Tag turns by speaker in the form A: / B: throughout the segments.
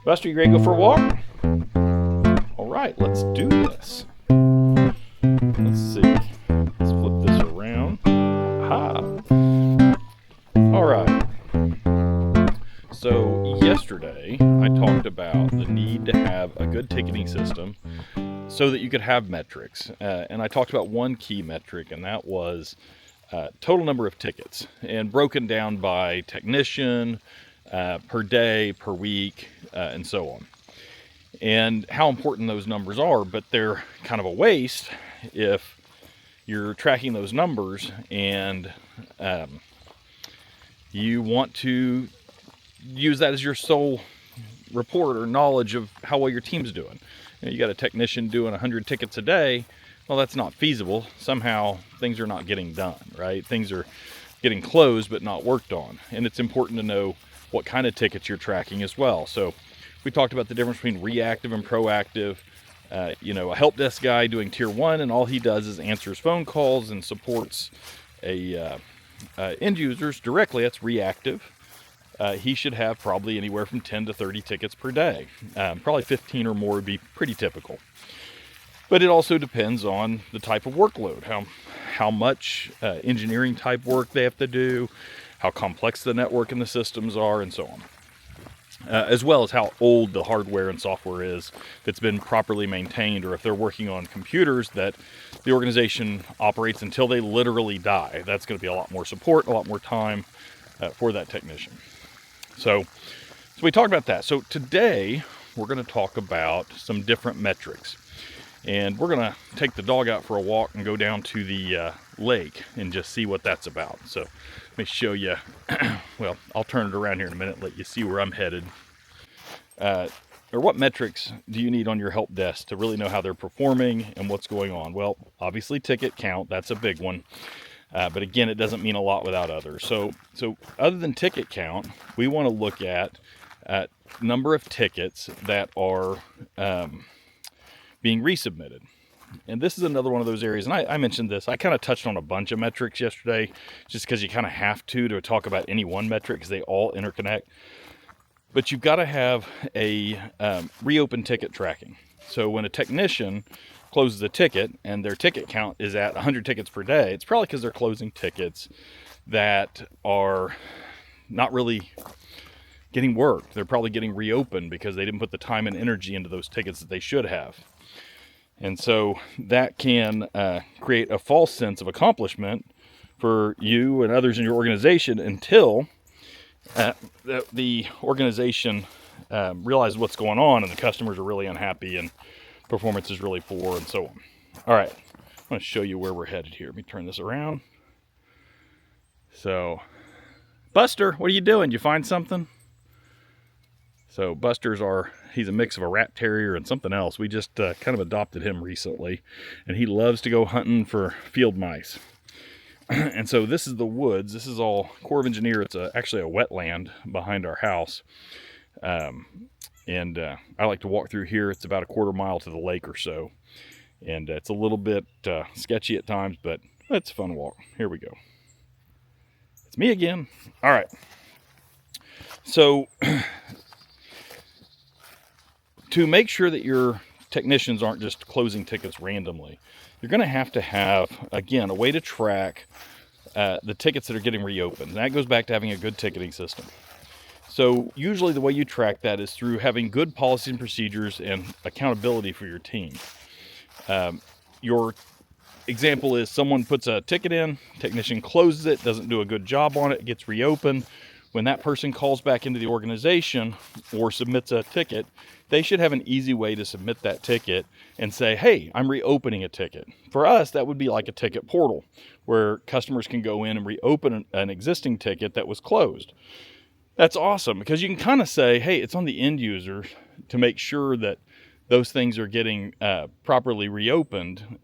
A: Buster, you ready to go for a walk? All right, let's do this. Let's see. Let's flip this around. Aha. All right. So yesterday I talked about the need to have a good ticketing system so that you could have metrics. And I talked about one key metric, and that was total number of tickets, and broken down by technician, per day, per week, and so on. And how important those numbers are, but they're kind of a waste if you're tracking those numbers and you want to use that as your sole report or knowledge of how well your team's doing. You got a technician doing 100 tickets a day. Well, that's not feasible. Somehow things are not getting done, right? Things are getting closed but not worked on. And it's important to know what kind of tickets you're tracking as well. So we talked about the difference between reactive and proactive. A help desk guy doing tier 1, and all he does is answers phone calls and supports end users directly. That's reactive. He should have probably anywhere from 10 to 30 tickets per day. Probably 15 or more would be pretty typical. But it also depends on the type of workload, how much engineering type work they have to do, how complex the network and the systems are, and so on. As well as how old the hardware and software is, if it's been properly maintained, or if they're working on computers that the organization operates until they literally die. That's going to be a lot more support, a lot more time for that technician. So we talked about that. So today we're going to talk about some different metrics. And we're going to take the dog out for a walk and go down to the lake and just see what that's about. So let me show you. Well, I'll turn it around here in a minute and let you see where I'm headed. Or what metrics do you need on your help desk to really know how they're performing and what's going on? Well, obviously ticket count, that's a big one. But again, it doesn't mean a lot without others. So other than ticket count, we want to look at number of tickets that are being resubmitted. And this is another one of those areas, and I mentioned this. I kind of touched on a bunch of metrics yesterday, just because you kind of have to talk about any one metric, because they all interconnect. But you've got to have a reopen ticket tracking. So when a technician closes a ticket and their ticket count is at 100 tickets per day, it's probably because they're closing tickets that are not really getting worked. They're probably getting reopened because they didn't put the time and energy into those tickets that they should have. And so that can create a false sense of accomplishment for you and others in your organization until the organization realizes what's going on and the customers are really unhappy and performance is really poor and so on. All right, I'm going to show you where we're headed here. Let me turn this around. So, Buster, what are you doing? Did you find something? So he's a mix of a rat terrier and something else. We just kind of adopted him recently, and he loves to go hunting for field mice. And so this is the woods. This is all Corps of Engineer. It's actually a wetland behind our house. And I like to walk through here. It's about a quarter mile to the lake or so. And it's a little bit sketchy at times, but it's a fun walk. Here we go. It's me again. All right. So to make sure that your technicians aren't just closing tickets randomly, you're going to have, again, a way to track the tickets that are getting reopened. And that goes back to having a good ticketing system. So usually the way you track that is through having good policies and procedures and accountability for your team. Your example is someone puts a ticket in, technician closes it, doesn't do a good job on it, gets reopened. When that person calls back into the organization or submits a ticket, they should have an easy way to submit that ticket and say, hey, I'm reopening a ticket. For us, that would be like a ticket portal where customers can go in and reopen an existing ticket that was closed. That's awesome because you can kind of say, hey, it's on the end user to make sure that those things are getting properly reopened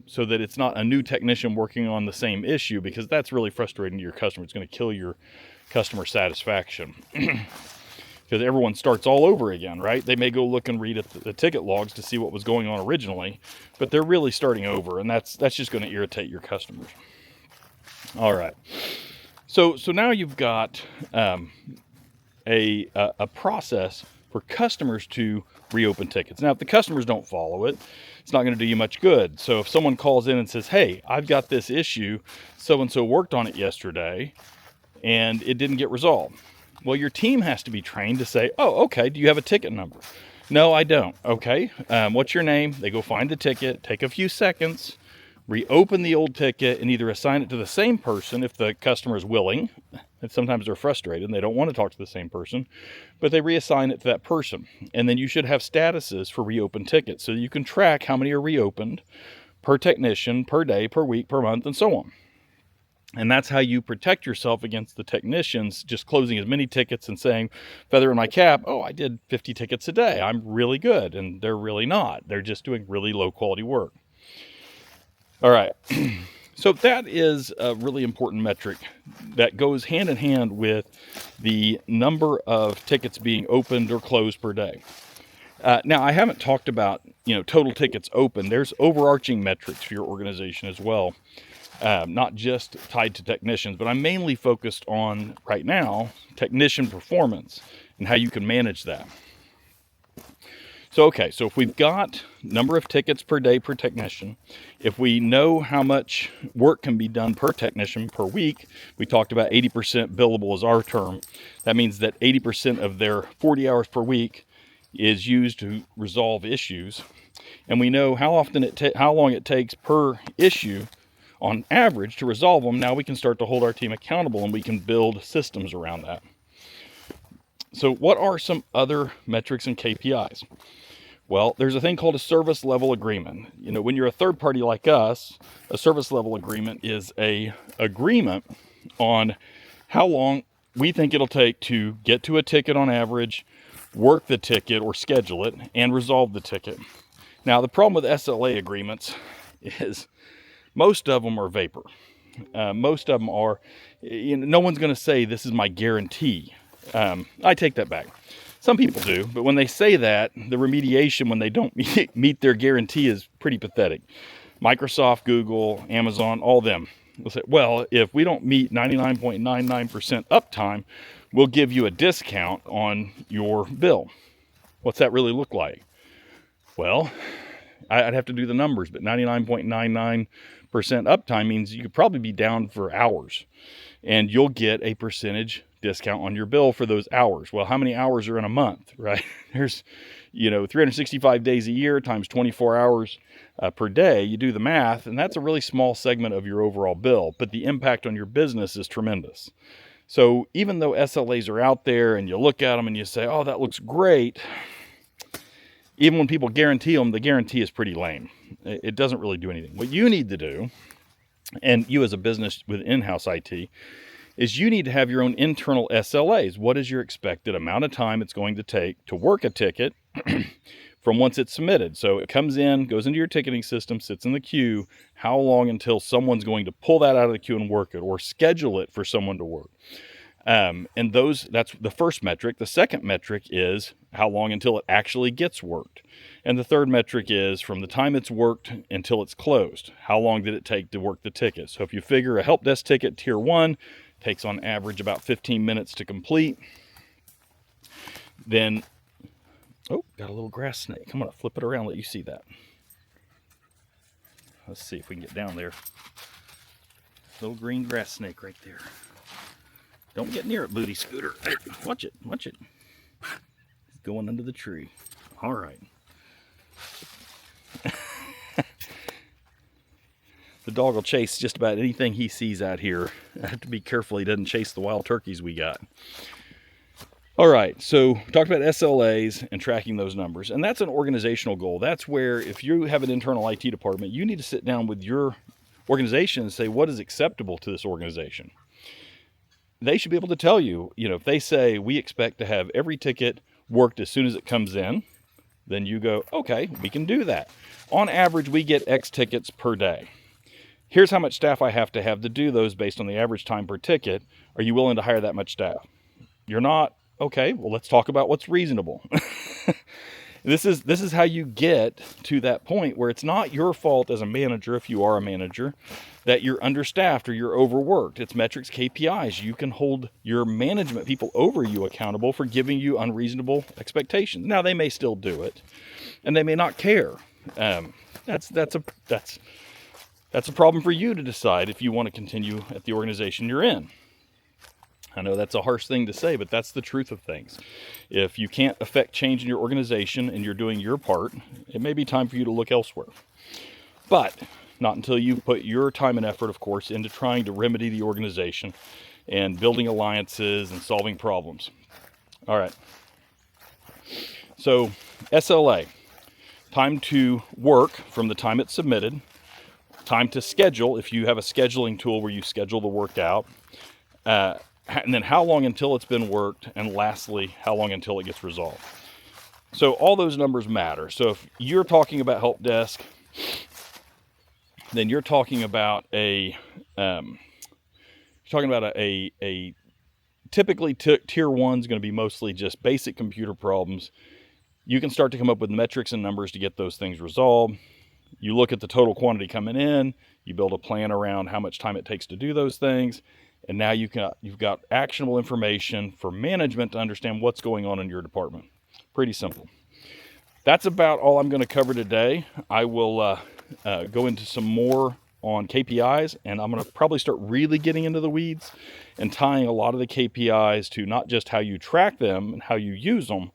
A: so that it's not a new technician working on the same issue, because that's really frustrating to your customer. It's going to kill your customer satisfaction because everyone starts all over again, right? They may go look and read at the ticket logs to see what was going on originally, but they're really starting over, and that's just going to irritate your customers. All right. So now you've got a process for customers to reopen tickets. Now, if the customers don't follow it, it's not going to do you much good. So if someone calls in and says, hey, I've got this issue, so-and-so worked on it yesterday, and it didn't get resolved. Well, your team has to be trained to say, oh, okay, do you have a ticket number? No, I don't. Okay, what's your name? They go find the ticket, take a few seconds, reopen the old ticket, and either assign it to the same person if the customer is willing. And sometimes they're frustrated and they don't want to talk to the same person, but they reassign it to that person. And then you should have statuses for reopened tickets so you can track how many are reopened per technician, per day, per week, per month, and so on. And that's how you protect yourself against the technicians just closing as many tickets and saying, feather in my cap, oh, I did 50 tickets a day, I'm really good. And they're really not. They're just doing really low quality work. All right. So that is a really important metric that goes hand in hand with the number of tickets being opened or closed per day. Now, I haven't talked about, total tickets open. There's overarching metrics for your organization as well, not just tied to technicians, but I'm mainly focused on, right now, technician performance and how you can manage that. So if we've got number of tickets per day per technician, if we know how much work can be done per technician per week, we talked about 80% billable as our term. That means that 80% of their 40 hours per week is used to resolve issues. And we know how long it takes per issue on average to resolve them. Now we can start to hold our team accountable and we can build systems around that. So what are some other metrics and KPIs? Well, there's a thing called a service level agreement. When you're a third party like us, a service level agreement is a agreement on how long we think it'll take to get to a ticket on average, work the ticket or schedule it, and resolve the ticket. Now, the problem with SLA agreements is most of them are vapor. Most of them are, no one's going to say this is my guarantee. I take that back. Some people do, but when they say that, the remediation when they don't meet their guarantee is pretty pathetic. Microsoft, Google, Amazon, all of them will say, well, if we don't meet 99.99% uptime, we'll give you a discount on your bill. What's that really look like? Well, I'd have to do the numbers, but 99.99% uptime means you could probably be down for hours, and you'll get a percentage discount on your bill for those hours. Well, how many hours are in a month, right? There's, 365 days a year times 24 hours per day. You do the math, and that's a really small segment of your overall bill, but the impact on your business is tremendous. So even though SLAs are out there and you look at them and you say, oh, that looks great, even when people guarantee them, the guarantee is pretty lame. It doesn't really do anything. What you need to do, and you as a business with in-house IT, is you need to have your own internal SLAs. What is your expected amount of time it's going to take to work a ticket from once it's submitted? So it comes in, goes into your ticketing system, sits in the queue. How long until someone's going to pull that out of the queue and work it, or schedule it for someone to work? And that's the first metric. The second metric is how long until it actually gets worked. And the third metric is from the time it's worked until it's closed. How long did it take to work the ticket? So if you figure a help desk ticket tier 1 takes on average about 15 minutes to complete, then, got a little grass snake. I'm going to flip it around, let you see that. Let's see if we can get down there. Little green grass snake right there. Don't get near it, Booty Scooter. Hey, watch it. It's going under the tree. All right. The dog will chase just about anything he sees out here. I have to be careful he doesn't chase the wild turkeys we got. All right, so we talked about SLAs and tracking those numbers, and that's an organizational goal. That's where if you have an internal IT department, you need to sit down with your organization and say, what is acceptable to this organization? They should be able to tell you, if they say we expect to have every ticket worked as soon as it comes in, then you go, okay, we can do that. On average, we get X tickets per day. Here's how much staff I have to do those based on the average time per ticket. Are you willing to hire that much staff? You're not? Okay, well, let's talk about what's reasonable. This is how you get to that point where it's not your fault as a manager, if you are a manager, that you're understaffed or you're overworked. It's metrics, KPIs. You can hold your management people over you accountable for giving you unreasonable expectations. Now, they may still do it, and they may not care. That's a problem for you to decide if you want to continue at the organization you're in. I know that's a harsh thing to say, but that's the truth of things. If you can't affect change in your organization and you're doing your part, it may be time for you to look elsewhere. But not until you put your time and effort, of course, into trying to remedy the organization and building alliances and solving problems. All right. So SLA, time to work from the time it's submitted, time to schedule, if you have a scheduling tool where you schedule the work out, and then how long until it's been worked, and lastly, how long until it gets resolved. So all those numbers matter. So if you're talking about help desk, then you're talking about a typically tier one is going to be mostly just basic computer problems. You can start to come up with metrics and numbers to get those things resolved. You look at the total quantity coming in, you build a plan around how much time it takes to do those things, and now you've got actionable information for management to understand what's going on in your department. Pretty simple. That's about all I'm going to cover today. I will go into some more on KPIs, and I'm going to probably start really getting into the weeds and tying a lot of the KPIs to not just how you track them and how you use them,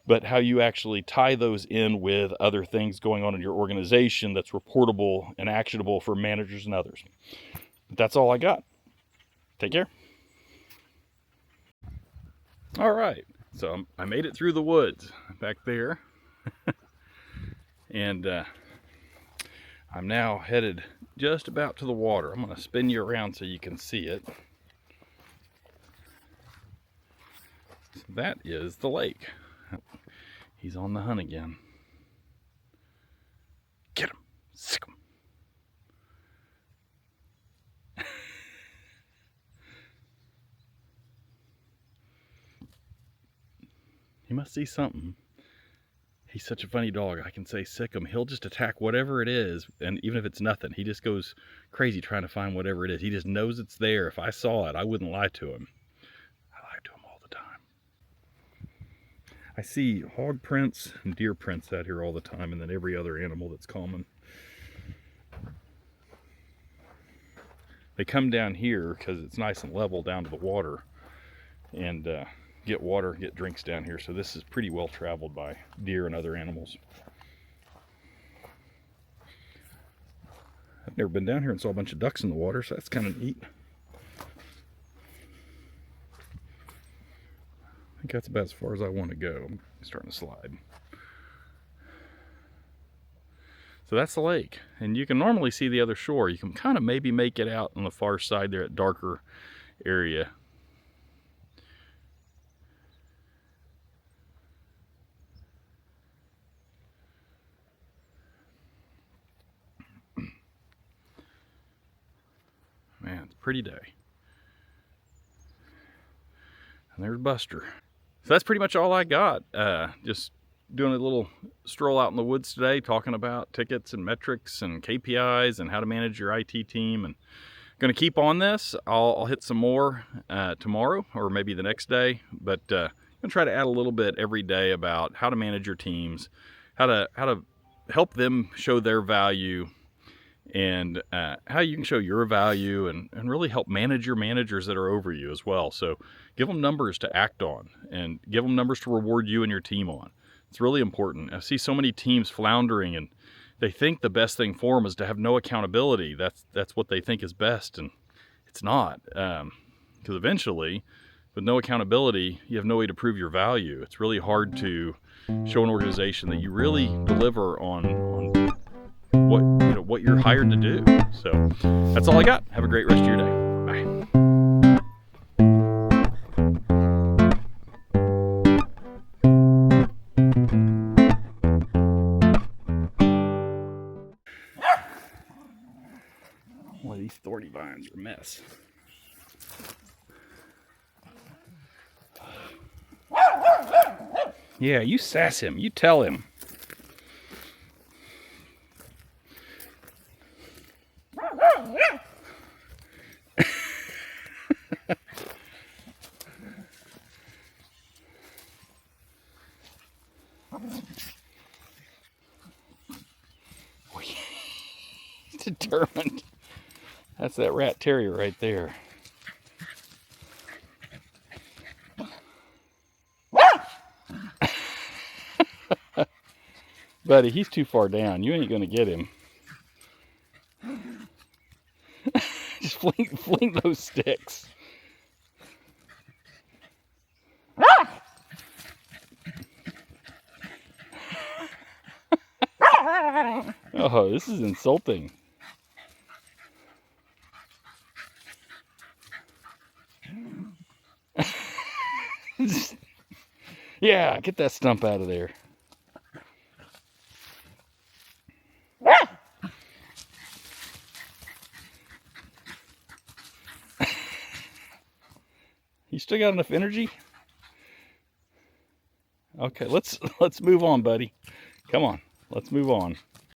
A: but how you actually tie those in with other things going on in your organization that's reportable and actionable for managers and others. But that's all I got. Take care. All right, so I made it through the woods back there, and I'm now headed just about to the water. I'm going to spin you around so you can see it. So that is the lake. He's on the hunt again. Get him. Sick him. He must see something. He's such a funny dog. I can say sick him. He'll just attack whatever it is, and even if it's nothing, he just goes crazy trying to find whatever it is. He just knows it's there. If I saw it, I wouldn't lie to him. I lie to him all the time. I see hog prints and deer prints out here all the time, and then every other animal that's common. They come down here because it's nice and level down to the water, and get water, get drinks down here. So this is pretty well traveled by deer and other animals. I've never been down here and saw a bunch of ducks in the water, so that's kind of neat. I think that's about as far as I want to go. I'm starting to slide. So that's the lake, and you can normally see the other shore. You can kind of maybe make it out on the far side there at darker area. Man, it's a pretty day. And there's Buster. So that's pretty much all I got. Just doing a little stroll out in the woods today, talking about tickets and metrics and KPIs and how to manage your IT team. And going to keep on this. I'll hit some more tomorrow or maybe the next day. But I'm going to try to add a little bit every day about how to manage your teams, how to help them show their value, and how you can show your value and really help manage your managers that are over you as well. So give them numbers to act on and give them numbers to reward you and your team on. It's really important. I see so many teams floundering, and they think the best thing for them is to have no accountability. That's what they think is best, and it's not. Because eventually, with no accountability, you have no way to prove your value. It's really hard to show an organization that you really deliver on what you're hired to do. So that's all I got. Have a great rest of your day. Bye. Boy, these thorny vines are a mess. Yeah, you sass him. You tell him. He's determined. That's that rat terrier right there. Buddy, he's too far down. You ain't gonna get him. Just fling those sticks. Oh, this is insulting. Yeah, get that stump out of there. You still got enough energy? Okay, let's move on, buddy. Come on, let's move on.